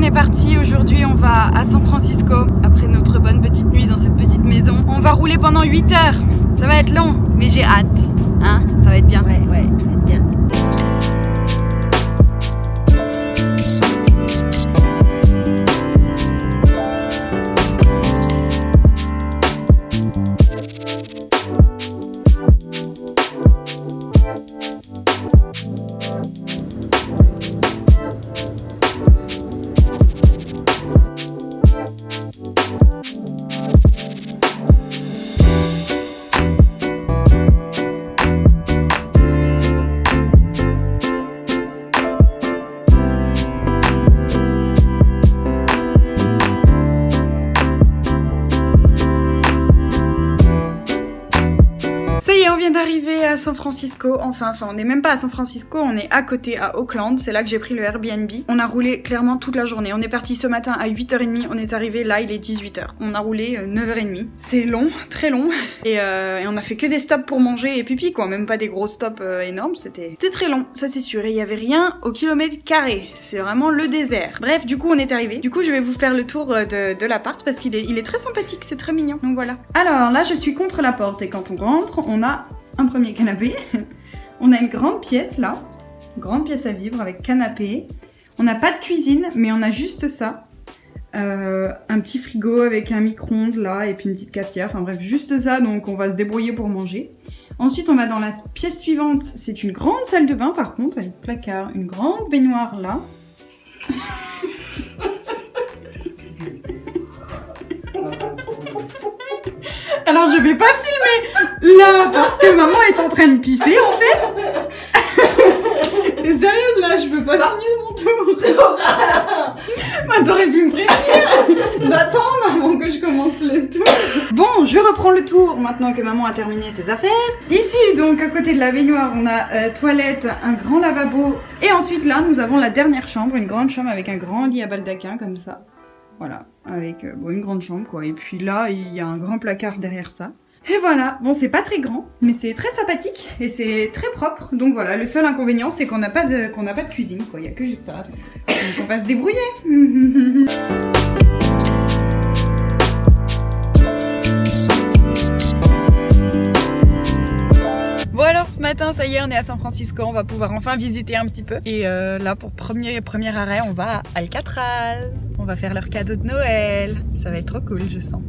est parti. Aujourd'hui, on va à San Francisco. Après notre bonne petite nuit dans cette petite maison. On va rouler pendant 8 heures. Ça va être long, mais j'ai hâte. Hein? Ça va être bien. Ouais, ça va être bien. D'arriver à San Francisco, enfin on n'est même pas à San Francisco, on est à côté à Oakland, c'est là que j'ai pris le Airbnb. On a roulé clairement toute la journée, on est parti ce matin à 8h30, on est arrivé là, il est 18h. On a roulé 9h30, c'est long, très long, et on a fait que des stops pour manger et pipi quoi, même pas des gros stops énormes, c'était très long, ça c'est sûr, et il y avait rien au kilomètre carré, c'est vraiment le désert. Bref, du coup on est arrivé, du coup je vais vous faire le tour de l'appart parce qu'il est très sympathique, c'est très mignon, donc voilà. Alors là je suis contre la porte et quand on rentre, on a un premier canapé, on a une grande pièce là, une grande pièce à vivre avec canapé, on n'a pas de cuisine mais on a juste ça, un petit frigo avec un micro-ondes là et puis une petite cafetière, enfin bref juste ça, donc on va se débrouiller pour manger. Ensuite on va dans la pièce suivante, c'est une grande salle de bain par contre, avec placard, une grande baignoire là. Alors je vais pas filmer là parce que maman est en train de pisser en fait. Sérieuse là, je peux pas finir mon tour. Bah, t'aurais pu me prévenir d'attendre avant que je commence le tour. Bon, je reprends le tour maintenant que maman a terminé ses affaires. Ici donc à côté de la baignoire on a toilette, un grand lavabo et ensuite là nous avons la dernière chambre, une grande chambre avec un grand lit à baldaquin comme ça. Voilà, avec bon, une grande chambre quoi. Et puis là, il y a un grand placard derrière ça. Et voilà, bon c'est pas très grand, mais c'est très sympathique et c'est très propre. Donc voilà, le seul inconvénient c'est qu'on n'a pas de cuisine quoi, il y a que juste ça. Donc on va se débrouiller. Bon alors ce matin ça y est on est à San Francisco, on va pouvoir enfin visiter un petit peu. Et là pour premier arrêt on va à Alcatraz. On va faire leur cadeau de Noël. Ça va être trop cool je sens.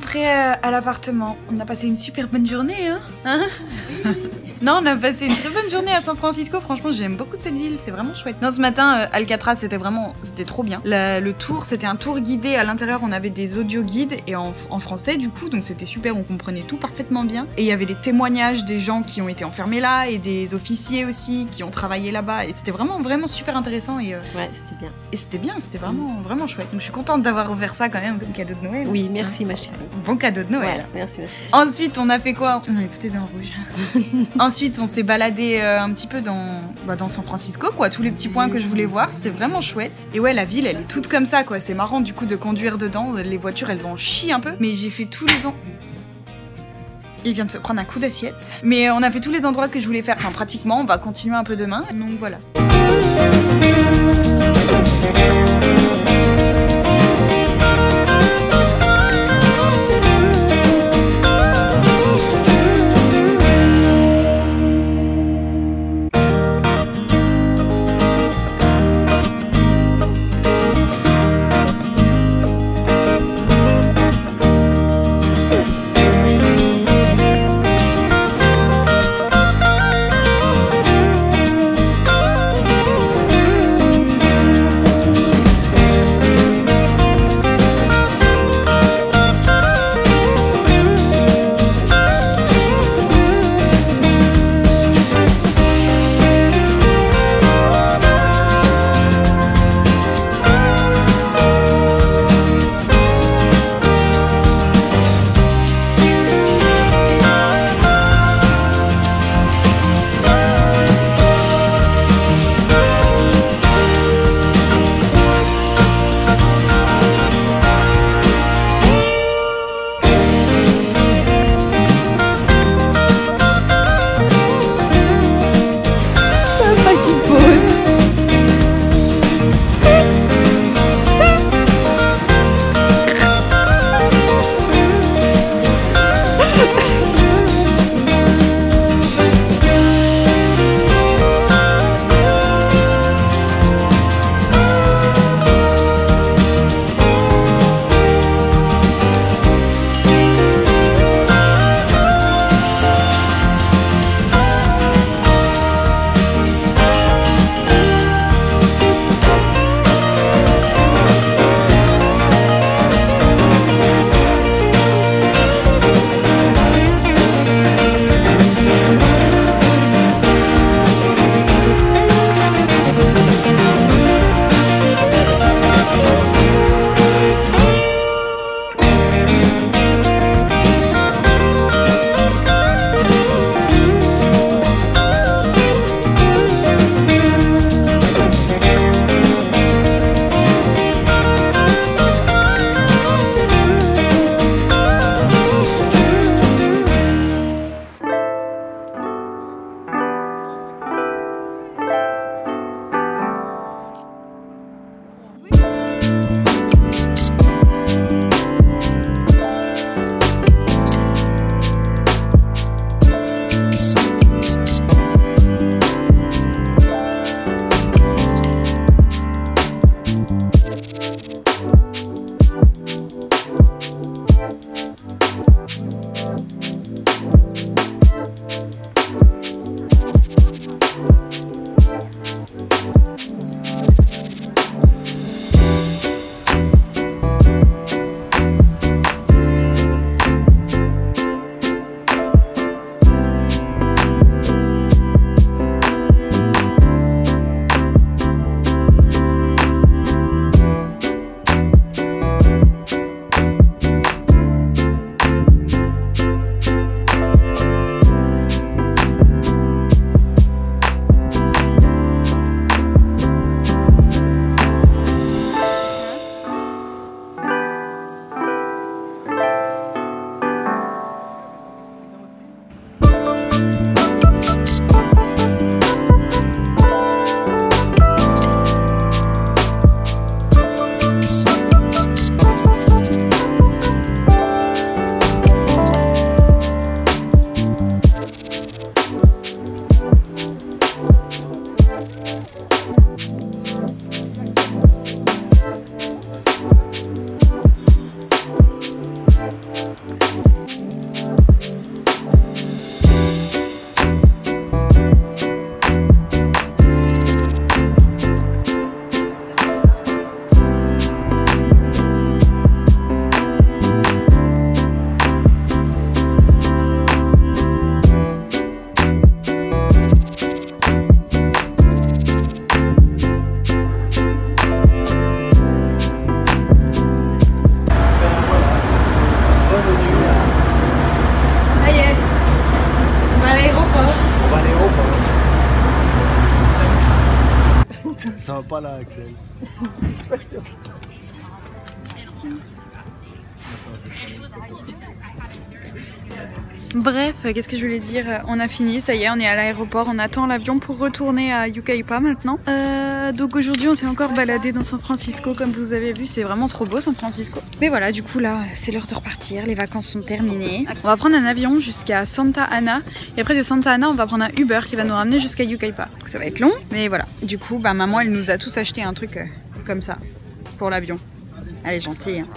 rentré à l'appartement. On a passé une super bonne journée, hein. Non, on a passé une très bonne journée à San Francisco. Franchement, j'aime beaucoup cette ville, c'est vraiment chouette. Non, ce matin, Alcatraz, c'était trop bien. Le tour, c'était un tour guidé. À l'intérieur, on avait des audio guides et en français, du coup, donc c'était super. On comprenait tout parfaitement bien. Et il y avait les témoignages des gens qui ont été enfermés là et des officiers aussi qui ont travaillé là-bas. Et c'était vraiment, vraiment super intéressant. Et, ouais, c'était bien. Et c'était bien, c'était vraiment, vraiment chouette. Donc je suis contente d'avoir ouvert ça quand même comme cadeau de Noël. Oui, merci ma chérie. Bon cadeau de Noël. Voilà, merci ma chérie. Ensuite, on a fait quoi? On est toutes les deux en rouge. Ensuite, on s'est baladé un petit peu dans San Francisco, quoi. Tous les petits points que je voulais voir, c'est vraiment chouette. Et ouais, la ville, elle est toute comme ça, quoi. C'est marrant du coup de conduire dedans. Les voitures, elles en chient un peu. Mais j'ai fait tous les ans. Il vient de se prendre un coup d'assiette. Mais on a fait tous les endroits que je voulais faire. Enfin, pratiquement, on va continuer un peu demain. Donc voilà. pas là, Axel. Bref, qu'est-ce que je voulais dire? On a fini, ça y est, on est à l'aéroport, on attend l'avion pour retourner à Yucaipa maintenant. Donc aujourd'hui on s'est encore baladé dans San Francisco, comme vous avez vu, c'est vraiment trop beau San Francisco. Mais voilà, du coup là, c'est l'heure de repartir, les vacances sont terminées. On va prendre un avion jusqu'à Santa Ana, et après de Santa Ana on va prendre un Uber qui va nous ramener jusqu'à Yucaipa. Donc ça va être long, mais voilà. Du coup, bah maman elle nous a tous acheté un truc comme ça, pour l'avion. Elle est gentille, hein.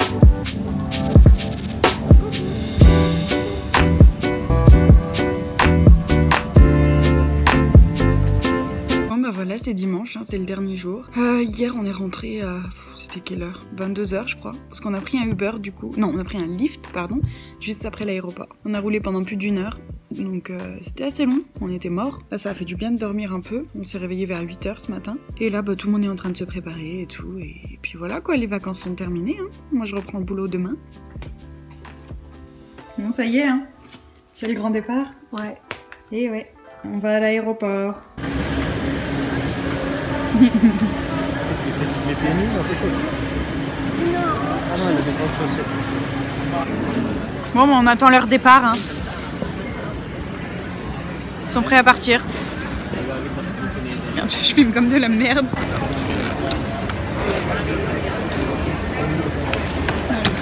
Voilà, c'est dimanche, hein, c'est le dernier jour. Hier, on est rentré à... C'était quelle heure? 22 h je crois. Parce qu'on a pris un Uber, du coup. Non, on a pris un Lyft, pardon, juste après l'aéroport. On a roulé pendant plus d'1 heure. Donc, c'était assez long. On était morts. Là, ça a fait du bien de dormir un peu. On s'est réveillé vers 8 h ce matin. Et là, bah, tout le monde est en train de se préparer et tout. Et puis voilà, quoi, les vacances sont terminées. Hein. Moi, je reprends le boulot demain. Bon, ça y est, hein. J'ai le grand départ. Ouais. Et ouais, on va à l'aéroport. Qu'est-ce qu'il fait les pieds nus dans tes chaussettes? Non. Ah non, il a des grandes chaussettes. Bon, bah, on attend leur départ. Hein. Ils sont prêts à partir. Regarde, je filme comme de la merde.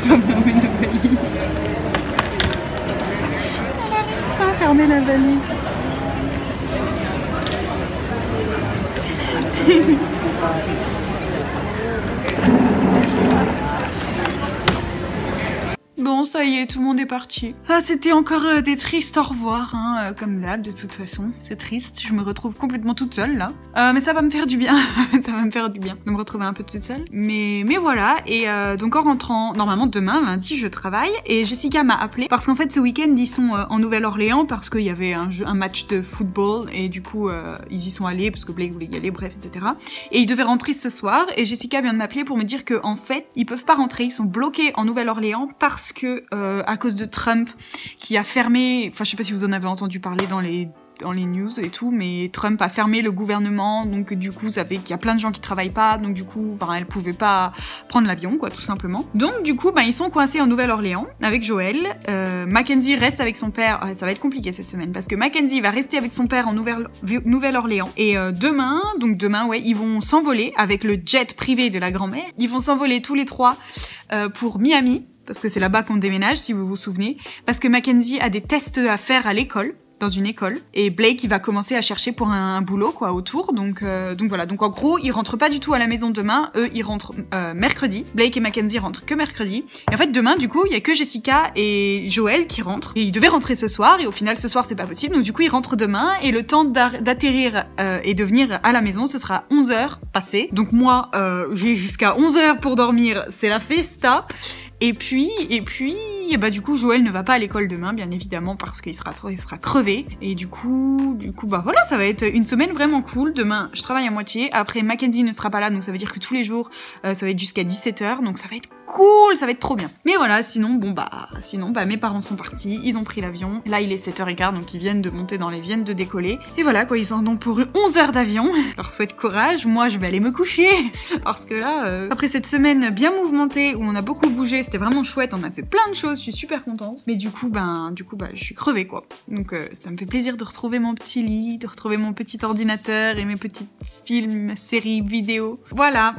On met nos valises. On n'arrive pas à fermer la valise. Bon, ça y est, tout le monde est parti. Ah, c'était encore des tristes au revoir, hein, comme d'hab, de toute façon. C'est triste, je me retrouve complètement toute seule, là. Mais ça va me faire du bien, ça va me faire du bien de me retrouver un peu toute seule. Mais voilà, et donc en rentrant, normalement demain, lundi, je travaille, et Jessica m'a appelé, parce qu'en fait, ce week-end, ils sont en Nouvelle-Orléans, parce qu'il y avait un match de football, et du coup, ils y sont allés, parce que Blake voulait y aller, bref, etc. Et ils devaient rentrer ce soir, et Jessica vient de m'appeler pour me dire que en fait, ils peuvent pas rentrer, ils sont bloqués en Nouvelle-Orléans, parce que à cause de Trump qui a fermé, enfin je sais pas si vous en avez entendu parler dans les news et tout, mais Trump a fermé le gouvernement, donc du coup ça fait qu'il y a plein de gens qui travaillent pas, donc du coup enfin, elle pouvait pas prendre l'avion quoi, tout simplement. Donc du coup bah, ils sont coincés en Nouvelle-Orléans avec Joël. Mackenzie reste avec son père. Ça va être compliqué cette semaine parce que Mackenzie va rester avec son père en Nouvelle-Orléans, et demain ouais, ils vont s'envoler avec le jet privé de la grand-mère. Ils vont s'envoler tous les trois pour Miami, parce que c'est là-bas qu'on déménage, si vous vous souvenez, parce que Mackenzie a des tests à faire à l'école, dans une école, et Blake il va commencer à chercher pour un boulot quoi autour, donc voilà, donc en gros ils rentrent pas du tout à la maison demain, eux ils rentrent mercredi, Blake et Mackenzie rentrent que mercredi, et en fait demain du coup il y a que Jessica et Joël qui rentrent, et ils devaient rentrer ce soir, et au final ce soir c'est pas possible, donc du coup ils rentrent demain, et le temps d'atterrir et de venir à la maison ce sera 11 h passées, donc moi j'ai jusqu'à 11 h pour dormir, c'est la festa. Et puis, bah du coup, Joël ne va pas à l'école demain, bien évidemment, parce qu'il sera crevé. Et du coup, bah voilà, ça va être une semaine vraiment cool. Demain, je travaille à moitié. Après, Mackenzie ne sera pas là, donc ça veut dire que tous les jours, ça va être jusqu'à 17 h. Donc ça va être cool, ça va être trop bien. Mais voilà, sinon, mes parents sont partis, ils ont pris l'avion. Là, il est 7 h 15, donc ils viennent de monter viennent de décoller. Et voilà, quoi, ils ont donc pour 11 heures d'avion. Je leur souhaite courage. Moi, je vais aller me coucher. Parce que là, après cette semaine bien mouvementée, où on a beaucoup bougé, c'était vraiment chouette, on a fait plein de choses, je suis super contente. Mais du coup, je suis crevée, quoi. Donc, ça me fait plaisir de retrouver mon petit lit, de retrouver mon petit ordinateur et mes petits films, séries, vidéos. Voilà.